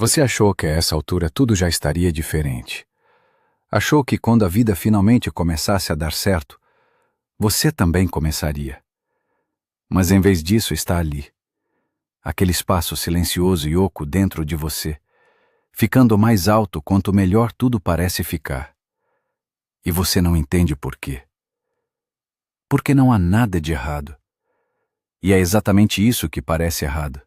Você achou que a essa altura tudo já estaria diferente. Achou que quando a vida finalmente começasse a dar certo, você também começaria. Mas em vez disso está ali, aquele espaço silencioso e oco dentro de você, ficando mais alto quanto melhor tudo parece ficar. E você não entende por quê. Porque não há nada de errado. E é exatamente isso que parece errado.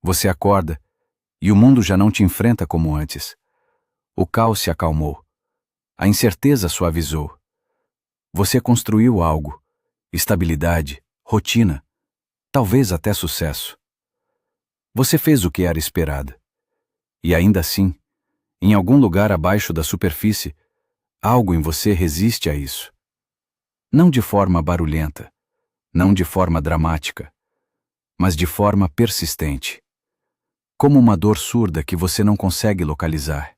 Você acorda e o mundo já não te enfrenta como antes. O caos se acalmou. A incerteza suavizou. Você construiu algo, estabilidade, rotina, talvez até sucesso. Você fez o que era esperado. E ainda assim, em algum lugar abaixo da superfície, algo em você resiste a isso. Não de forma barulhenta, não de forma dramática, mas de forma persistente. Como uma dor surda que você não consegue localizar.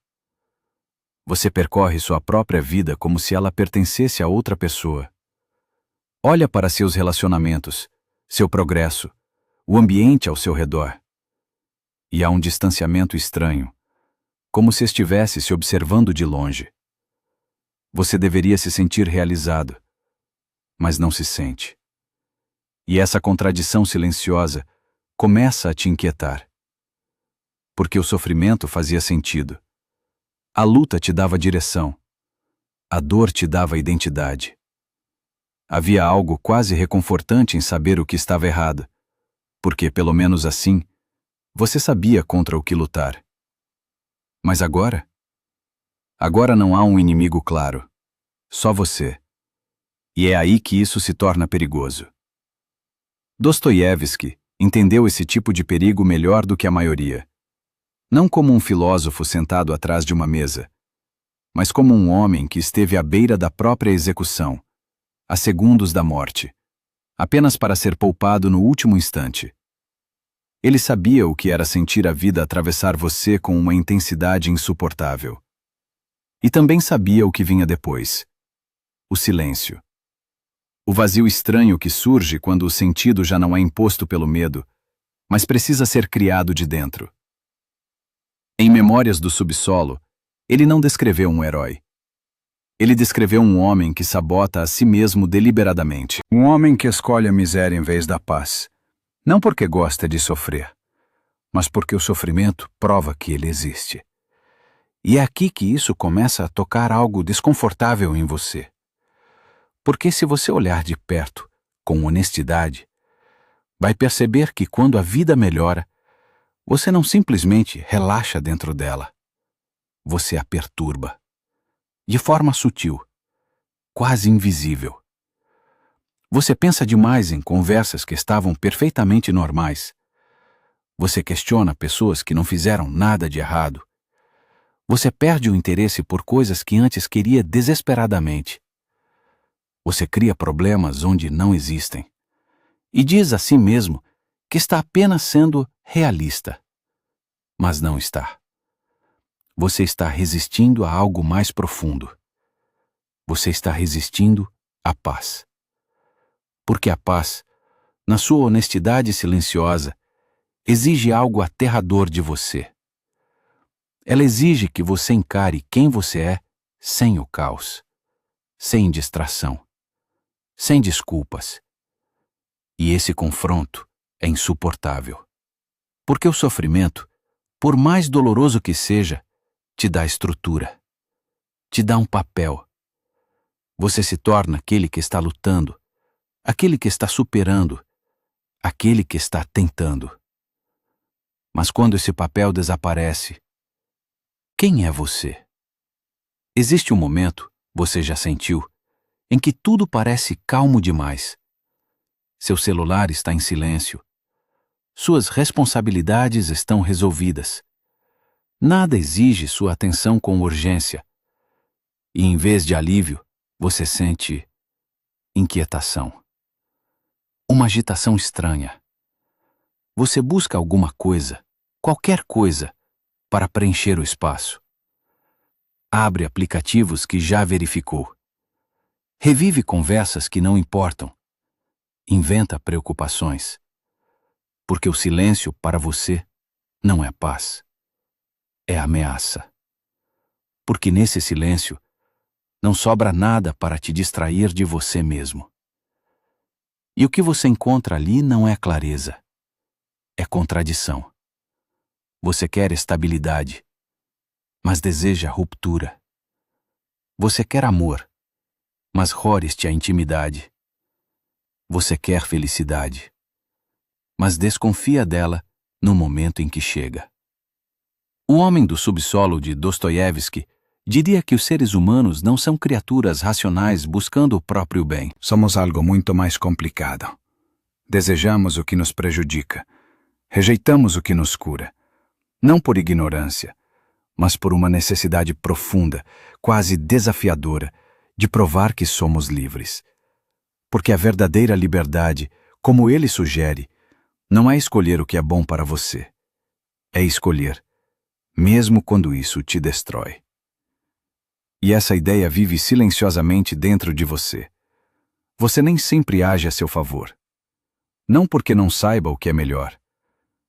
Você percorre sua própria vida como se ela pertencesse a outra pessoa. Olha para seus relacionamentos, seu progresso, o ambiente ao seu redor. E há um distanciamento estranho, como se estivesse se observando de longe. Você deveria se sentir realizado, mas não se sente. E essa contradição silenciosa começa a te inquietar. Porque o sofrimento fazia sentido. A luta te dava direção. A dor te dava identidade. Havia algo quase reconfortante em saber o que estava errado, porque, pelo menos assim, você sabia contra o que lutar. Mas agora? Agora não há um inimigo claro. Só você. E é aí que isso se torna perigoso. Dostoiévski entendeu esse tipo de perigo melhor do que a maioria. Não como um filósofo sentado atrás de uma mesa, mas como um homem que esteve à beira da própria execução, a segundos da morte, apenas para ser poupado no último instante. Ele sabia o que era sentir a vida atravessar você com uma intensidade insuportável. E também sabia o que vinha depois. O silêncio. O vazio estranho que surge quando o sentido já não é imposto pelo medo, mas precisa ser criado de dentro. Em Memórias do Subsolo, ele não descreveu um herói. Ele descreveu um homem que sabota a si mesmo deliberadamente. Um homem que escolhe a miséria em vez da paz. Não porque gosta de sofrer, mas porque o sofrimento prova que ele existe. E é aqui que isso começa a tocar algo desconfortável em você. Porque se você olhar de perto, com honestidade, vai perceber que quando a vida melhora, você não simplesmente relaxa dentro dela. Você a perturba. De forma sutil, quase invisível. Você pensa demais em conversas que estavam perfeitamente normais. Você questiona pessoas que não fizeram nada de errado. Você perde o interesse por coisas que antes queria desesperadamente. Você cria problemas onde não existem. E diz a si mesmo que está apenas sendo realista. Mas não está. Você está resistindo a algo mais profundo. Você está resistindo à paz. Porque a paz, na sua honestidade silenciosa, exige algo aterrador de você. Ela exige que você encare quem você é sem o caos, sem distração, sem desculpas. E esse confronto é insuportável. Porque o sofrimento, por mais doloroso que seja, te dá estrutura, te dá um papel. Você se torna aquele que está lutando, aquele que está superando, aquele que está tentando. Mas quando esse papel desaparece, quem é você? Existe um momento, você já sentiu, em que tudo parece calmo demais. Seu celular está em silêncio. Suas responsabilidades estão resolvidas. Nada exige sua atenção com urgência. E em vez de alívio, você sente inquietação. Uma agitação estranha. Você busca alguma coisa, qualquer coisa, para preencher o espaço. Abre aplicativos que já verificou. Revive conversas que não importam. Inventa preocupações. Porque o silêncio, para você, não é paz. é ameaça. Porque nesse silêncio não sobra nada para te distrair de você mesmo. E o que você encontra ali não é clareza, é contradição. Você quer estabilidade, mas deseja ruptura. Você quer amor, mas rores-te a intimidade. Você quer felicidade, mas desconfia dela no momento em que chega. O Homem do Subsolo de Dostoiévski diria que os seres humanos não são criaturas racionais buscando o próprio bem. Somos algo muito mais complicado. Desejamos o que nos prejudica. Rejeitamos o que nos cura. Não por ignorância, mas por uma necessidade profunda, quase desafiadora, de provar que somos livres. Porque a verdadeira liberdade, como ele sugere, não é escolher o que é bom para você. É escolher, mesmo quando isso te destrói. E essa ideia vive silenciosamente dentro de você. Você nem sempre age a seu favor. Não porque não saiba o que é melhor,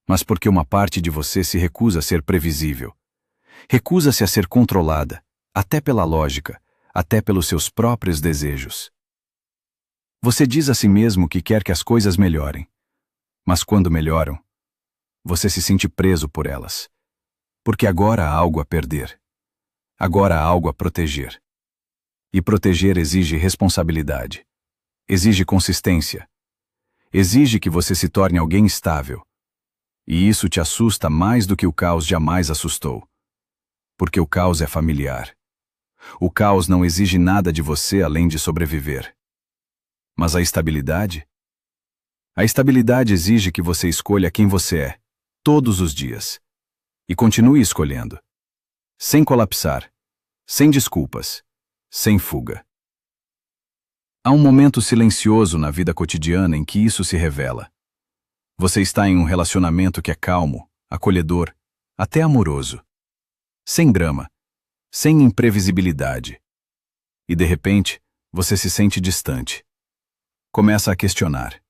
mas porque uma parte de você se recusa a ser previsível. Recusa-se a ser controlada, até pela lógica, até pelos seus próprios desejos. Você diz a si mesmo que quer que as coisas melhorem, mas quando melhoram, você se sente preso por elas. Porque agora há algo a perder. Agora há algo a proteger. E proteger exige responsabilidade. Exige consistência. Exige que você se torne alguém estável. E isso te assusta mais do que o caos jamais assustou. Porque o caos é familiar. O caos não exige nada de você além de sobreviver. Mas a estabilidade? A estabilidade exige que você escolha quem você é, todos os dias. E continue escolhendo. Sem colapsar, sem desculpas, sem fuga. Há um momento silencioso na vida cotidiana em que isso se revela. Você está em um relacionamento que é calmo, acolhedor, até amoroso. Sem drama, sem imprevisibilidade. E de repente, você se sente distante. Começa a questionar.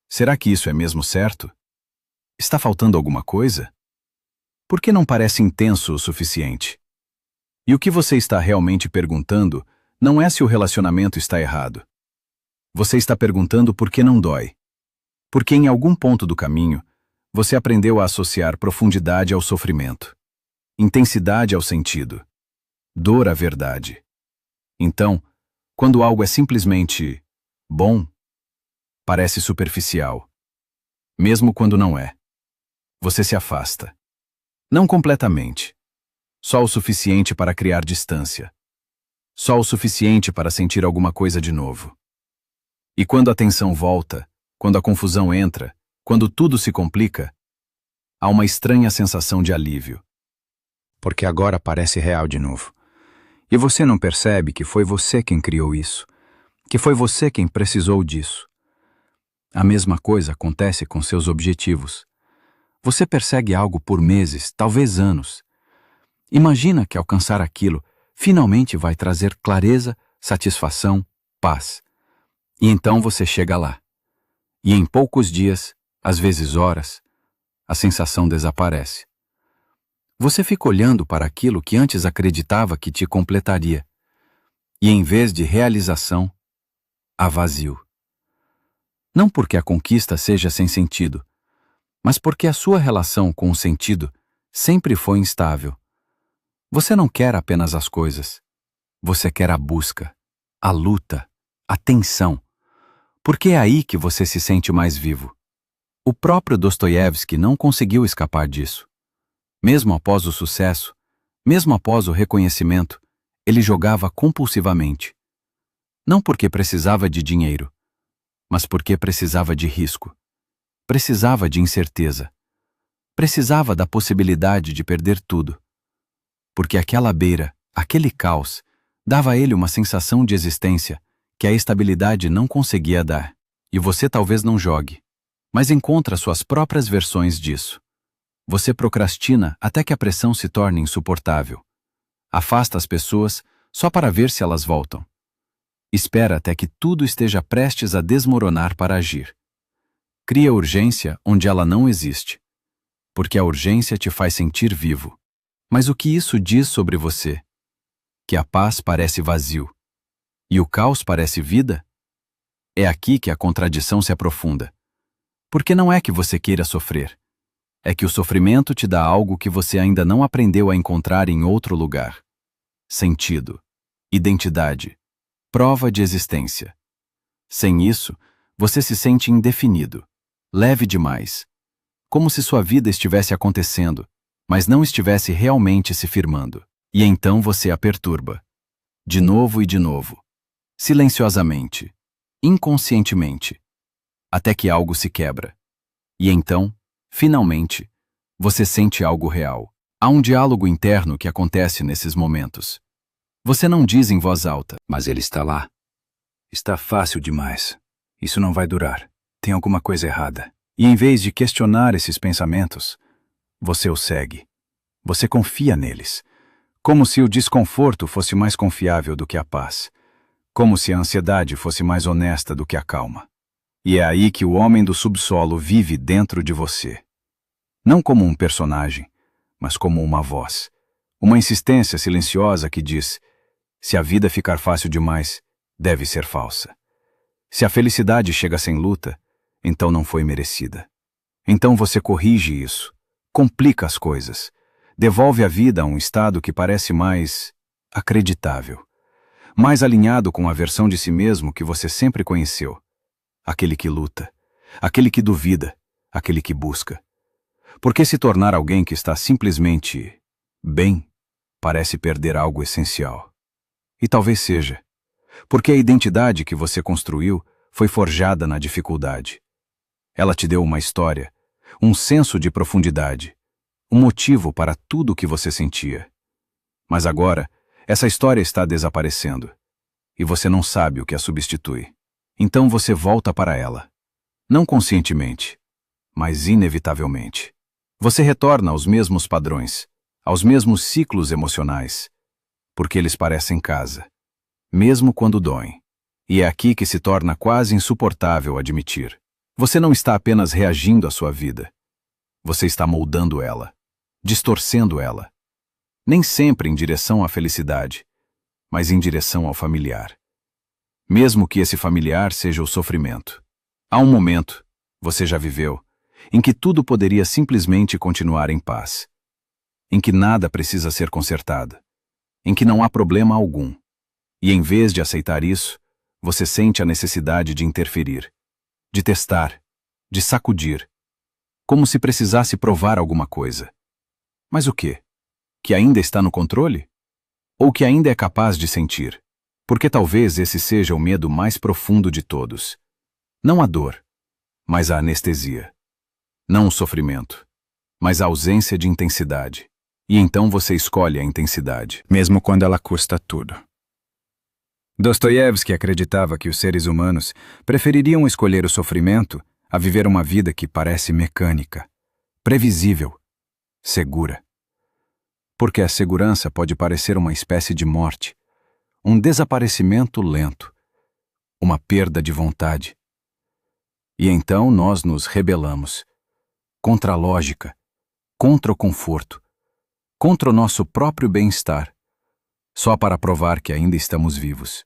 Será que isso é mesmo certo? Está faltando alguma coisa? Por que não parece intenso o suficiente? E o que você está realmente perguntando não é se o relacionamento está errado. Você está perguntando por que não dói. Porque em algum ponto do caminho, você aprendeu a associar profundidade ao sofrimento, intensidade ao sentido, dor à verdade. Então, quando algo é simplesmente bom, parece superficial. Mesmo quando não é. Você se afasta. Não completamente. Só o suficiente para criar distância. Só o suficiente para sentir alguma coisa de novo. E quando a tensão volta, quando a confusão entra, quando tudo se complica, há uma estranha sensação de alívio. Porque agora parece real de novo. E você não percebe que foi você quem criou isso, que foi você quem precisou disso. A mesma coisa acontece com seus objetivos. Você persegue algo por meses, talvez anos. Imagina que alcançar aquilo finalmente vai trazer clareza, satisfação, paz. E então você chega lá. E em poucos dias, às vezes horas, a sensação desaparece. Você fica olhando para aquilo que antes acreditava que te completaria. E em vez de realização, há vazio. Não porque a conquista seja sem sentido, mas porque a sua relação com o sentido sempre foi instável. Você não quer apenas as coisas. Você quer a busca, a luta, a tensão. Porque é aí que você se sente mais vivo. O próprio Dostoiévski não conseguiu escapar disso. Mesmo após o sucesso, mesmo após o reconhecimento, ele jogava compulsivamente. Não porque precisava de dinheiro, mas porque precisava de risco. Precisava de incerteza. Precisava da possibilidade de perder tudo. Porque aquela beira, aquele caos, dava a ele uma sensação de existência que a estabilidade não conseguia dar. E você talvez não jogue, mas encontra suas próprias versões disso. Você procrastina até que a pressão se torne insuportável. Afasta as pessoas só para ver se elas voltam. Espera até que tudo esteja prestes a desmoronar para agir. Cria urgência onde ela não existe, porque a urgência te faz sentir vivo. Mas o que isso diz sobre você? Que a paz parece vazio e o caos parece vida? É aqui que a contradição se aprofunda. Porque não é que você queira sofrer. É que o sofrimento te dá algo que você ainda não aprendeu a encontrar em outro lugar. Sentido, identidade, prova de existência. Sem isso, você se sente indefinido, leve demais, como se sua vida estivesse acontecendo, mas não estivesse realmente se firmando. E então você a perturba. De novo e de novo. Silenciosamente, inconscientemente, até que algo se quebra. E então, finalmente, você sente algo real. Há um diálogo interno que acontece nesses momentos. Você não diz em voz alta, Mas ele está lá. Está fácil demais. Isso não vai durar. Tem alguma coisa errada. E em vez de questionar esses pensamentos, você os segue. Você confia neles. Como se o desconforto fosse mais confiável do que a paz. Como se a ansiedade fosse mais honesta do que a calma. E é aí que o homem do subsolo vive dentro de você. Não como um personagem, mas como uma voz. Uma insistência silenciosa que diz: se a vida ficar fácil demais, deve ser falsa. Se a felicidade chega sem luta, então não foi merecida. Então você corrige isso, complica as coisas, devolve a vida a um estado que parece mais acreditável, mais alinhado com a versão de si mesmo que você sempre conheceu. Aquele que luta, aquele que duvida, aquele que busca. Porque se tornar alguém que está simplesmente bem parece perder algo essencial. E talvez seja, porque a identidade que você construiu foi forjada na dificuldade. Ela te deu uma história, um senso de profundidade, um motivo para tudo o que você sentia. Mas agora, essa história está desaparecendo, e você não sabe o que a substitui. Então você volta para ela, não conscientemente, mas inevitavelmente. Você retorna aos mesmos padrões, aos mesmos ciclos emocionais, porque eles parecem casa, mesmo quando doem. E é aqui que se torna quase insuportável admitir. Você não está apenas reagindo à sua vida. Você está moldando ela, distorcendo ela. Nem sempre em direção à felicidade, mas em direção ao familiar. Mesmo que esse familiar seja o sofrimento. Há um momento, você já viveu, em que tudo poderia simplesmente continuar em paz. Em que nada precisa ser consertado. Em que não há problema algum. E em vez de aceitar isso, você sente a necessidade de interferir, de testar, de sacudir, como se precisasse provar alguma coisa. Mas o quê? Que ainda está no controle? Ou que ainda é capaz de sentir? Porque talvez esse seja o medo mais profundo de todos. Não a dor, mas a anestesia. Não o sofrimento, mas a ausência de intensidade. E então você escolhe a intensidade, mesmo quando ela custa tudo. Dostoiévski acreditava que os seres humanos prefeririam escolher o sofrimento a viver uma vida que parece mecânica, previsível, segura. Porque a segurança pode parecer uma espécie de morte, um desaparecimento lento, uma perda de vontade. E então nós nos rebelamos, contra a lógica, contra o conforto, contra o nosso próprio bem-estar, só para provar que ainda estamos vivos.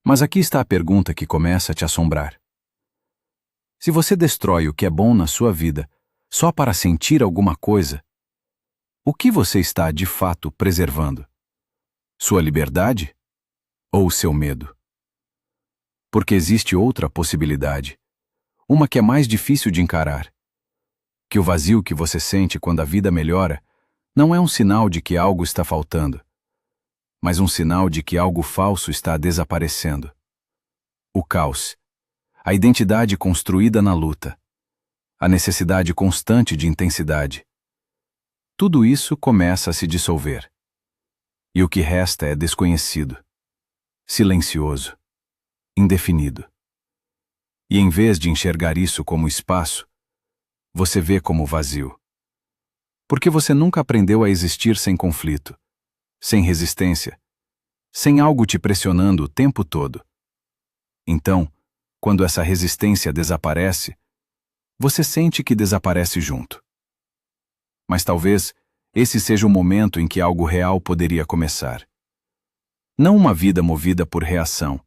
Mas aqui está a pergunta que começa a te assombrar. Se você destrói o que é bom na sua vida só para sentir alguma coisa, o que você está de fato preservando? Sua liberdade ou o seu medo? Porque existe outra possibilidade, uma que é mais difícil de encarar. Que o vazio que você sente quando a vida melhora não é um sinal de que algo está faltando, mas um sinal de que algo falso está desaparecendo. O caos, a identidade construída na luta, a necessidade constante de intensidade. Tudo isso começa a se dissolver. E o que resta é desconhecido, silencioso, indefinido. E em vez de enxergar isso como espaço, você vê como vazio. Porque você nunca aprendeu a existir sem conflito, sem resistência, sem algo te pressionando o tempo todo. Então, quando essa resistência desaparece, você sente que desaparece junto. Mas talvez esse seja o momento em que algo real poderia começar. Não uma vida movida por reação,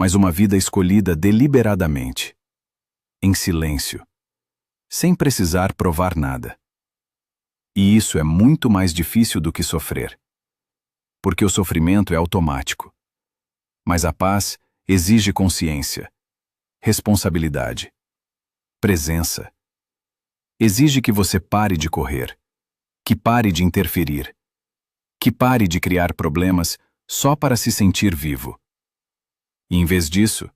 mas uma vida escolhida deliberadamente, em silêncio, sem precisar provar nada. E isso é muito mais difícil do que sofrer, porque o sofrimento é automático. Mas a paz exige consciência, responsabilidade, presença. Exige que você pare de correr, que pare de interferir, que pare de criar problemas só para se sentir vivo. E em vez disso,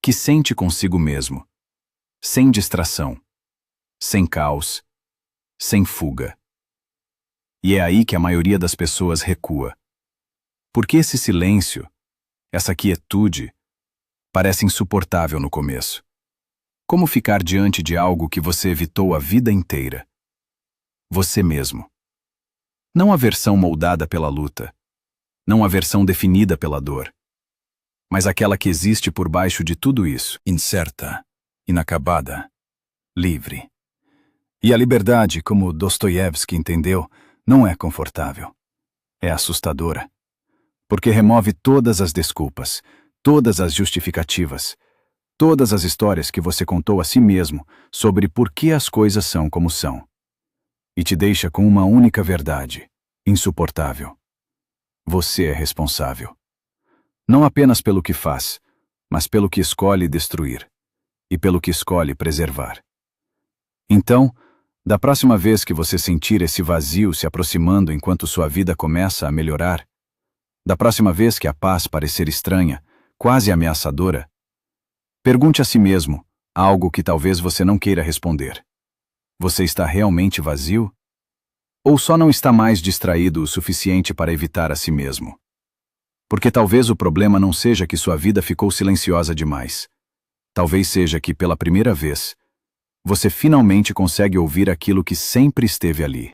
que sente consigo mesmo, sem distração, sem caos, sem fuga. E é aí que a maioria das pessoas recua. Porque esse silêncio, essa quietude, parece insuportável no começo. Como ficar diante de algo que você evitou a vida inteira? Você mesmo. Não a versão moldada pela luta, não a versão definida pela dor, mas aquela que existe por baixo de tudo isso, incerta, inacabada, livre. E a liberdade, como Dostoiévski entendeu, não é confortável. É assustadora. Porque remove todas as desculpas, todas as justificativas, todas as histórias que você contou a si mesmo sobre por que as coisas são como são. E te deixa com uma única verdade, insuportável. Você é responsável. Não apenas pelo que faz, mas pelo que escolhe destruir e pelo que escolhe preservar. Então, da próxima vez que você sentir esse vazio se aproximando enquanto sua vida começa a melhorar, da próxima vez que a paz parecer estranha, quase ameaçadora, pergunte a si mesmo algo que talvez você não queira responder. Você está realmente vazio? Ou só não está mais distraído o suficiente para evitar a si mesmo? Porque talvez o problema não seja que sua vida ficou silenciosa demais. Talvez seja que, pela primeira vez, você finalmente consegue ouvir aquilo que sempre esteve ali.